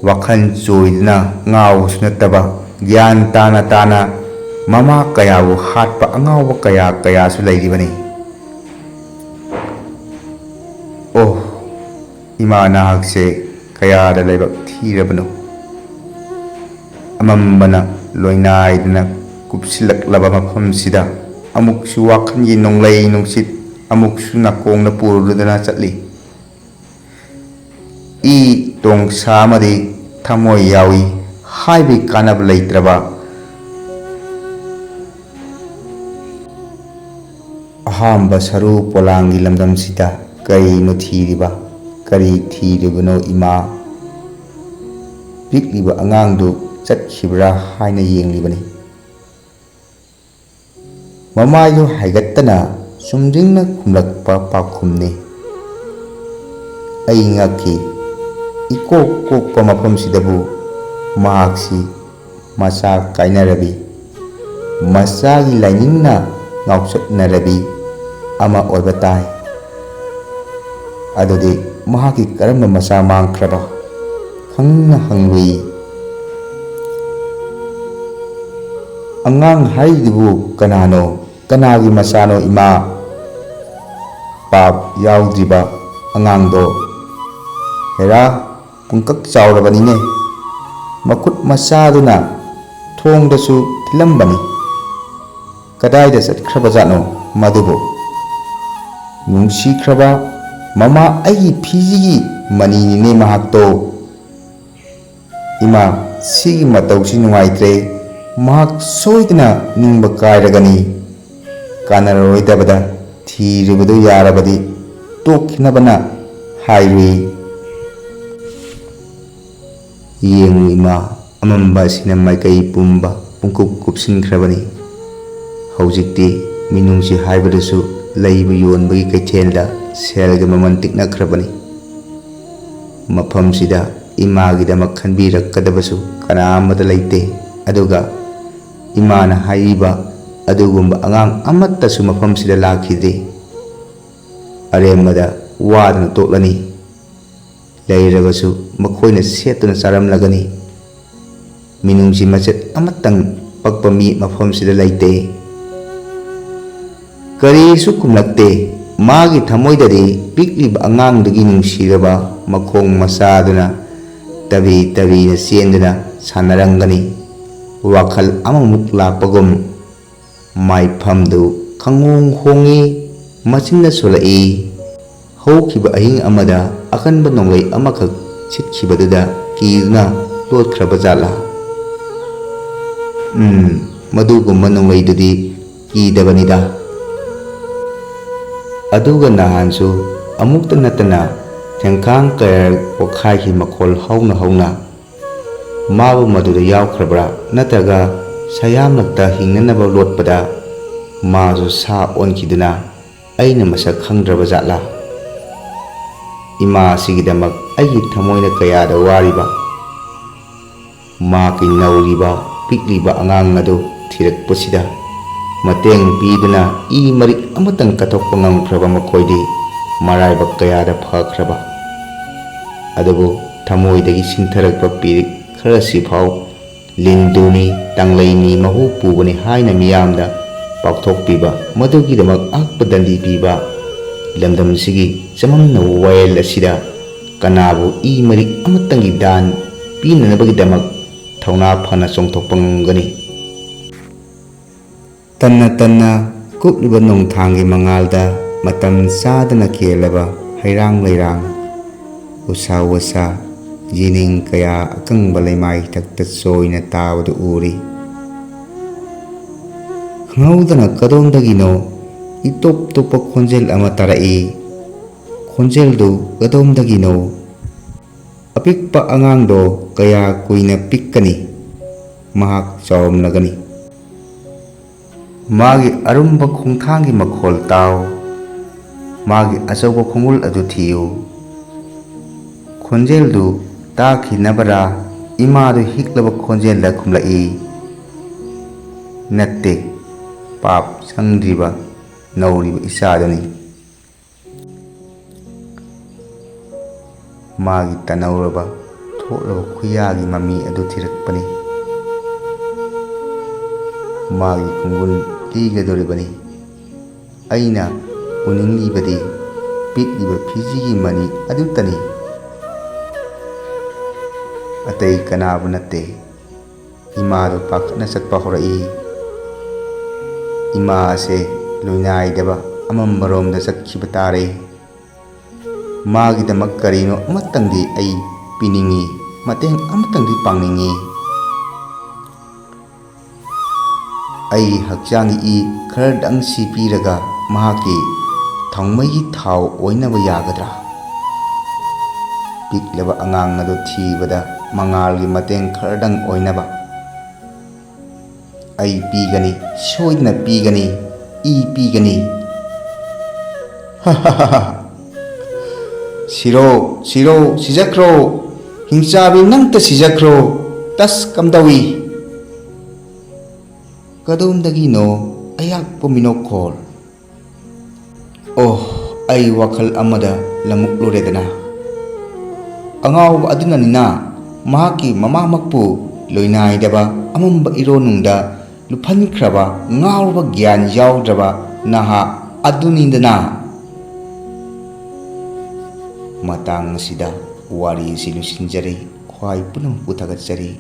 ꯋꯥꯈꯜ ꯆꯣꯏꯗꯨꯅ ꯉꯥꯎꯕꯁꯨ ꯅꯠꯇꯕ ꯒ꯭ꯌꯥꯟ ꯇꯥꯅ ꯇꯥꯅ ꯃꯃꯥ ꯀꯌꯥꯕꯨ ꯍꯥꯠꯄ ꯑꯉꯥꯎꯕ ꯀꯌꯥꯁꯨ ꯂꯩꯔꯤꯕꯅꯤ꯫ ꯑꯣ ꯏꯃꯥ, ꯅꯍꯥꯛꯁꯦ ꯀꯌꯥꯗ ꯂꯥꯏꯕꯛ ꯊꯤꯔꯕꯅꯣ! ꯑꯃꯝꯕꯅ ꯂꯣꯏꯅꯥꯏꯗꯅ ꯀꯨꯞꯁꯤꯜꯂꯛꯂꯕ ꯃꯐꯝꯁꯤꯗ ꯑꯃꯨꯛꯁꯨ ꯋꯥꯈꯜꯒꯤ ꯅꯣꯡꯂꯩ ꯅꯨꯡꯁꯤꯠ ꯑꯃꯨꯛꯁꯨ ꯅꯥꯀꯣꯡꯗ ꯄꯨꯔꯗꯨꯅ ꯆꯠꯂꯤ꯫ ꯏ ꯇꯣꯡꯁꯥ ꯑꯃꯗꯤ ꯊꯃꯣꯏ ꯌꯥꯎꯏ ꯍꯥꯏꯕꯒꯤ ꯀꯥꯟꯅꯕ ꯂꯩꯇ꯭ꯔꯕ ꯑꯍꯥꯝꯕ ꯁꯔꯨ ꯄꯣꯂꯥꯡꯒꯤ ꯂꯝꯗꯝꯁꯤꯗ ꯀꯔꯤꯅꯣ ꯊꯤꯔꯤꯕ? ꯀꯔꯤ ꯊꯤꯔꯤꯕꯅꯣ ꯏꯃꯥ? ꯄꯤꯛꯂꯤꯕ ꯑꯉꯥꯡꯗꯨ ꯆꯠꯈꯤꯕ꯭ꯔꯥ ꯍꯥꯏꯅ ꯌꯦꯡꯂꯤꯕꯅꯤ꯫ ꯃꯃꯥꯏꯗꯨ ꯍꯥꯏꯒꯠꯇꯅ ꯆꯨꯝꯗ꯭ꯔꯤꯡꯅ ꯈꯨꯝꯂꯛꯄ ꯄꯥꯎꯈꯨꯝꯅꯤ꯫ ꯑꯩ ꯉꯛꯈꯤ꯫ ꯏꯀꯣꯛ ꯀꯣꯛꯄ ꯃꯐꯝꯁꯤꯗꯕꯨ ꯃꯍꯥꯛꯁꯤ ꯃꯆꯥ ꯀꯥꯏꯅꯔꯕꯤ, ꯃꯆꯥꯒꯤ ꯂꯥꯏꯅꯤꯡꯅ ꯉꯥꯎꯆꯠꯅꯔꯕꯤ ꯑꯃ ꯑꯣꯏꯕ ꯇꯥꯏ꯫ ꯑꯗꯨꯗꯤ ꯃꯍꯥꯛꯀꯤ ꯀꯔꯝꯕ ꯃꯆꯥ ꯃꯥꯡꯈ꯭ꯔꯕ? ꯈꯪꯅ ꯍꯪꯂꯨꯏ꯫ ꯑꯉꯥꯡ ꯍꯥꯏꯔꯤꯗꯨꯕꯨ ꯀꯅꯥꯅꯣ? ꯀꯅꯥꯒꯤ ꯃꯆꯥꯅꯣ ꯏꯃꯥ? ꯄꯥꯞ ꯌꯥꯎꯗ꯭ꯔꯤꯕ ꯑꯉꯥꯡꯗꯣ? ꯍꯦꯔꯥ, ꯄꯨꯡꯀꯛ ꯆꯥꯎꯔꯕꯅꯤꯅꯦ! ꯃꯈꯨꯠ ꯃꯆꯥꯗꯨꯅ ꯊꯣꯡꯗꯁꯨ ꯊꯤꯜꯂꯝꯕꯅꯤ꯫ ꯀꯗꯥꯏꯗ ꯆꯠꯈ꯭ꯔꯕꯖꯥꯠꯅꯣ ꯃꯗꯨꯕꯨ? ꯅꯨꯡꯁꯤꯈ꯭ꯔꯕ ꯃꯃꯥ, ꯑꯩꯒꯤ ꯐꯤꯖꯤꯒꯤ ꯃꯅꯤꯅꯤꯅꯦ ꯃꯍꯥꯛꯇꯣ꯫ ꯏꯃꯥ, ꯁꯤꯒꯤ ꯃꯇꯧꯁꯤ ꯅꯨꯡꯉꯥꯏꯇ꯭ꯔꯦ꯫ ꯃꯍꯥꯛ ꯁꯣꯏꯗꯅ ꯅꯤꯡꯕ ꯀꯥꯏꯔꯒꯅꯤ꯫ ꯀꯥꯟꯅꯔꯔꯣꯏꯗꯕꯗ ꯊꯤꯔꯤꯕꯗꯨ ꯌꯥꯔꯕꯗꯤ ꯇꯣꯛꯈꯤꯅꯕꯅ ꯍꯥꯏꯔꯨꯏ꯫ ꯌꯦꯡꯉꯨ ꯏꯃꯥ, ꯑꯃꯝꯕ ꯑꯁꯤꯅ ꯃꯥꯏꯀꯩ ꯄꯨꯝꯕ ꯄꯨꯡꯀꯨꯞ ꯀꯨꯞꯁꯤꯟꯈ꯭ꯔꯕꯅꯤ꯫ ꯍꯧꯖꯤꯛꯇꯤ ꯃꯤꯅꯨꯡꯁꯤ ꯍꯥꯏꯕꯗꯨꯁꯨ ꯂꯩꯕ ꯌꯣꯟꯕꯒꯤ ꯀꯩꯊꯦꯜꯗ ꯁꯦꯜꯒꯤ ꯃꯃꯜ ꯇꯤꯛꯅꯈ꯭ꯔꯕꯅꯤ꯫ ꯃꯐꯝꯁꯤꯗ ꯏꯃꯥꯒꯤꯗꯃꯛ ꯈꯟꯕꯤꯔꯛꯀꯗꯕꯁꯨ ꯀꯅꯥꯃꯠꯇ ꯂꯩꯇꯦ꯫ ꯑꯗꯨꯒ ꯏꯃꯥꯅ ꯍꯥꯏꯔꯤꯕ ꯑꯗꯨꯒꯨꯝꯕ ꯑꯉꯥꯡ ꯑꯃꯠꯇꯁꯨ ꯃꯐꯝꯁꯤꯗ ꯂꯥꯛꯈꯤꯗ꯭ꯔꯤ꯫ ꯑꯔꯦꯝꯕꯗ ꯋꯥꯗꯨꯅ ꯇꯣꯛꯂꯅꯤ꯫ ꯂꯩꯔꯕꯁꯨ ꯃꯈꯣꯏꯅ ꯁꯦꯠꯇꯨꯅ ꯆꯥꯔꯝꯂꯒꯅꯤ꯫ ꯃꯤꯅꯨꯡꯁꯤ ꯃꯆꯦꯠ ꯑꯃꯠꯇꯪ ꯄꯛꯄ ꯃꯤ ꯃꯐꯝꯁꯤꯗ ꯂꯩꯇꯦ꯫ ꯀꯔꯤꯁꯨ ꯈꯨꯝꯂꯛꯇꯦ꯫ ꯃꯥꯒꯤ ꯊꯃꯣꯏꯗꯗꯤ ꯄꯤꯛꯂꯤꯕ ꯑꯉꯥꯡꯗꯨꯒꯤ ꯅꯨꯡꯁꯤꯔꯕ ꯃꯈꯣꯡ ꯃꯆꯥꯗꯨꯅ ꯇꯕꯤ ꯇꯕꯤꯅ ꯆꯦꯟꯗꯨꯅ ꯁꯥꯟꯅꯔꯝꯒꯅꯤ꯫ ꯋꯥꯈꯜ ꯑꯃꯃꯨꯛ ꯂꯥꯛꯄꯒꯨꯝ ꯃꯥꯏꯐꯝꯗꯨ ꯈꯪꯍꯣꯡ ꯍꯣꯡꯏ, ꯃꯆꯤꯟꯗ ꯁꯣꯜꯂꯛꯏ꯫ ꯍꯧꯈꯤꯕ ꯑꯍꯤꯡ ꯑꯃꯗ ꯑꯀꯟꯕ ꯅꯣꯡꯂꯩ ꯑꯃꯈꯛ ꯁꯤꯠꯈꯤꯕꯗꯨꯗ ꯀꯤꯗꯨꯅ ꯂꯣꯠꯈ꯭ꯔꯕ ꯖꯥꯠꯂꯥ? ꯃꯗꯨꯒꯨꯝꯕ ꯅꯣꯡꯂꯩꯗꯨꯗꯤ ꯀꯤꯗꯕꯅꯤꯗ꯫ ꯑꯗꯨꯒ ꯅꯍꯥꯟꯁꯨ ꯑꯃꯨꯛꯇ ꯅꯠꯇꯅ ꯇꯦꯡꯈꯥꯡ ꯀꯌꯥꯔꯛ ꯄꯣꯈꯥꯏꯈꯤ ꯃꯈꯣꯜ ꯍꯧꯅ ꯍꯧꯅ꯫ ꯃꯥꯕꯨ ꯃꯗꯨꯗ ꯌꯥꯎꯈ꯭ꯔꯕ꯭ꯔꯥ? ꯅꯠꯇ꯭ꯔꯒ ꯁꯌꯥꯝꯂꯛꯇ ꯍꯤꯡꯅꯅꯕ ꯂꯣꯠꯄꯗ ꯃꯥꯁꯨ ꯁꯥ ꯑꯣꯟꯈꯤꯗꯨꯅ ꯑꯩꯅ ꯃꯁꯛ ꯈꯪꯗ꯭ꯔꯕ ꯖꯥꯠꯂꯥ? ꯏꯃꯥ ꯑꯁꯤꯒꯤꯗꯃꯛ ꯑꯩꯒꯤ ꯊꯃꯣꯏꯅ ꯀꯌꯥꯗ ꯋꯥꯔꯤꯕ! ꯃꯍꯥꯛꯀꯤ ꯅꯧꯔꯤꯕ ꯄꯤꯛꯂꯤꯕ ꯑꯉꯥꯡ ꯑꯗꯨ ꯊꯤꯔꯛꯄꯁꯤꯗ ꯃꯇꯦꯡ ꯄꯤꯗꯨꯅ ꯏ ꯃꯔꯤꯛ ꯑꯃꯇꯪ ꯀꯠꯊꯣꯛꯄ ꯉꯝꯈ꯭ꯔꯕ ꯃꯈꯣꯏꯗꯤ ꯃꯔꯥꯏꯕꯛ ꯀꯌꯥꯗ ꯐꯈ꯭ꯔꯕ! ꯑꯗꯨꯕꯨ ꯊꯃꯣꯏꯗꯒꯤ ꯁꯤꯟꯊꯔꯛꯄ ꯄꯤꯔꯤꯛ ꯈꯔꯁꯤꯐꯥꯎ ꯂꯤꯟꯗꯨꯅꯤ ꯇꯥꯡꯂꯩꯅꯤ ꯃꯍꯨ ꯄꯨꯕꯅꯤ ꯍꯥꯏꯅ ꯃꯤꯌꯥꯝꯗ ꯄꯥꯎꯊꯣꯛꯄꯤꯕ ꯃꯗꯨꯒꯤꯗꯃꯛ ꯑꯍꯛꯄ ꯗꯟꯗꯤ ꯄꯤꯕ ꯂꯝꯗꯝꯁꯤꯒꯤ ꯆꯃꯝꯅꯕ ꯋꯥꯌꯦꯜ ꯑꯁꯤꯗ ꯀꯅꯥꯕꯨ ꯏ ꯃꯔꯤꯛ ꯑꯃꯠꯇꯪꯒꯤ ꯗꯥꯟ ꯄꯤꯅꯅꯕꯒꯤꯗꯃꯛ ꯊꯧꯅꯥ ꯐꯅ ꯆꯣꯡꯊꯣꯛꯄ ꯉꯝꯒꯅꯤ? ꯇꯟꯅ ꯇꯟꯅ ꯀꯨꯞꯂꯤꯕ ꯅꯣꯡꯊꯥꯡꯒꯤ ꯃꯉꯥꯜꯗ ꯃꯇꯝ ꯆꯥꯗꯅ ꯀꯦꯜꯂꯕ ꯍꯩꯔꯥꯡ ꯂꯩꯔꯥꯡ, ꯎꯁꯥ ꯋꯥꯁꯥ, ꯌꯦꯅꯤꯡ ꯀꯌꯥ ꯑꯀꯪꯕ ꯂꯩꯃꯥꯏ ꯊꯛꯇ ꯆꯣꯏꯅ ꯇꯥꯕꯗꯨ ꯎꯔꯤ꯫ ꯈꯪꯍꯧꯗꯅ ꯀꯗꯣꯝꯗꯒꯤꯅꯣ ꯏꯇꯣꯞ ꯇꯣꯞꯄ ꯈꯣꯟꯖꯦꯜ ꯑꯃ ꯇꯥꯔꯛꯏ꯫ ꯈꯣꯟꯖꯦꯜꯗꯨ ꯀꯗꯣꯝꯗꯒꯤꯅꯣ? ꯑꯄꯤꯛꯄ ꯑꯉꯥꯡꯗꯣ ꯀꯌꯥ ꯀꯨꯏꯅ ꯄꯤꯛꯀꯅꯤ? ꯃꯍꯥꯛ ꯆꯥꯎꯔꯝꯂꯒꯅꯤ꯫ ꯃꯥꯒꯤ ꯑꯔꯨꯝꯕ ꯈꯣꯡꯊꯥꯡꯒꯤ ꯃꯈꯣꯜ ꯇꯥꯎ, ꯃꯥꯒꯤ ꯑꯆꯧꯕ ꯈꯣꯡꯒꯨꯜ ꯑꯗꯨ ꯊꯤꯌꯨ꯫ ꯈꯣꯟꯖꯦꯜꯗꯨ ꯇꯥꯈꯤꯅꯕꯔꯥ? ꯏꯃꯥꯗꯨ ꯍꯤꯛꯂꯕ ꯈꯣꯟꯖꯦꯜꯗ ꯈꯨꯝꯂꯛꯏ꯫ ꯅꯠꯇꯦ, ꯄꯥꯞ ꯆꯪꯗ꯭ꯔꯤꯕ ꯅꯧꯔꯤꯕ ꯏꯆꯥꯗꯨꯅꯤ꯫ ꯃꯥꯒꯤ ꯇꯅꯧꯔꯕ ꯊꯣꯠꯂꯕ ꯈꯨꯌꯥꯒꯤ ꯃꯃꯤ ꯑꯗꯨ ꯊꯤꯔꯛꯄꯅꯤ꯫ ꯃꯥꯒꯤ ꯈꯣꯡꯒꯨꯜ ꯂꯤꯒꯗꯧꯔꯤꯕꯅꯤ꯫ ꯑꯩꯅ ꯎꯅꯤꯡꯂꯤꯕꯗꯤ ꯄꯤꯛꯂꯤꯕ ꯐꯤꯖꯤꯒꯤ ꯃꯅꯤ ꯑꯗꯨꯇꯅꯤ, ꯑꯇꯩ ꯀꯅꯥꯕꯨ ꯅꯠꯇꯦ꯫ ꯏꯃꯥꯗꯨ ꯄꯥꯈꯠꯅ ꯆꯠꯄ ꯍꯧꯔꯛꯏ꯫ ꯏꯃꯥ ꯑꯁꯦ ꯂꯣꯏꯅꯥꯏꯗꯕ ꯑꯃꯝꯕꯔꯣꯝꯗ ꯆꯠꯈꯤꯕ ꯇꯥꯔꯦ꯫ ꯃꯥꯒꯤꯗꯃꯛ ꯀꯔꯤꯅꯣ ꯑꯃꯠꯇꯪꯗꯤ ꯑꯩ ꯄꯤꯅꯤꯡꯏ, ꯃꯇꯦꯡ ꯑꯃꯠꯇꯪꯗꯤ ꯄꯥꯡꯅꯤꯡꯏ꯫ ꯑꯩ ꯍꯛꯆꯥꯡꯒꯤ ꯏ ꯈꯔꯗꯪꯁꯤ ꯄꯤꯔꯒ ꯃꯍꯥꯛꯀꯤ ꯊꯥꯎꯃꯩꯒꯤ ꯊꯥꯎ ꯑꯣꯏꯅꯕ ꯌꯥꯒꯗ꯭ꯔꯥ? ꯄꯤꯛꯂꯕ ꯑꯉꯥꯡ ꯑꯗꯨ ꯊꯤꯕꯗ ꯃꯉꯥꯜꯒꯤ ꯃꯇꯦꯡ ꯈꯔꯗꯪ ꯑꯣꯏꯅꯕ ꯑꯩ ꯄꯤꯒꯅꯤ, ꯁꯣꯏꯗꯅ ꯄꯤꯒꯅꯤ, ꯏ ꯄꯤꯒꯅꯤ꯫ ꯁꯤꯔꯣ, ꯁꯤꯔꯣ, ꯁꯤꯖꯈ꯭ꯔꯣ, ꯍꯤꯡꯆꯥꯕꯤ ꯅꯪꯇ ꯁꯤꯖꯈ꯭ꯔꯣ, ꯇꯁ ꯀꯝꯗꯧꯏ? ꯀꯗꯣꯝꯗꯒꯤꯅꯣ ꯑꯌꯥꯛꯄ ꯃꯤꯅꯣꯛꯈꯣꯜ? ꯑꯣ, ꯑꯩ ꯋꯥꯈꯜ ꯑꯃꯗ ꯂꯝꯃꯨꯛꯂꯨꯔꯦꯗꯅ꯫ ꯑꯉꯥꯎꯕ ꯑꯗꯨꯅꯅꯤꯅ ꯃꯍꯥꯛꯀꯤ ꯃꯃꯥꯃꯛꯄꯨ ꯂꯣꯏꯅꯥꯏꯗꯕ ꯑꯃꯝꯕ ꯏꯔꯣꯟꯅꯨꯡꯗ ꯂꯨꯞꯍꯟꯈ꯭ꯔꯕ ꯉꯥꯎꯔꯕ ꯒ꯭ꯌꯥꯟ ꯌꯥꯎꯗ꯭ꯔꯕ ꯅꯍꯥ ꯑꯗꯨꯅꯤꯗꯅ꯫ ꯃꯇꯥꯡ ꯑꯁꯤꯗ ꯋꯥꯔꯤ ꯑꯁꯤ ꯂꯣꯏꯁꯤꯟꯖꯔꯦ꯫ ꯈ꯭ꯋꯥꯏ ꯄꯨꯝꯅꯃꯛꯄꯨ ꯊꯥꯒꯠꯆꯔꯤ꯫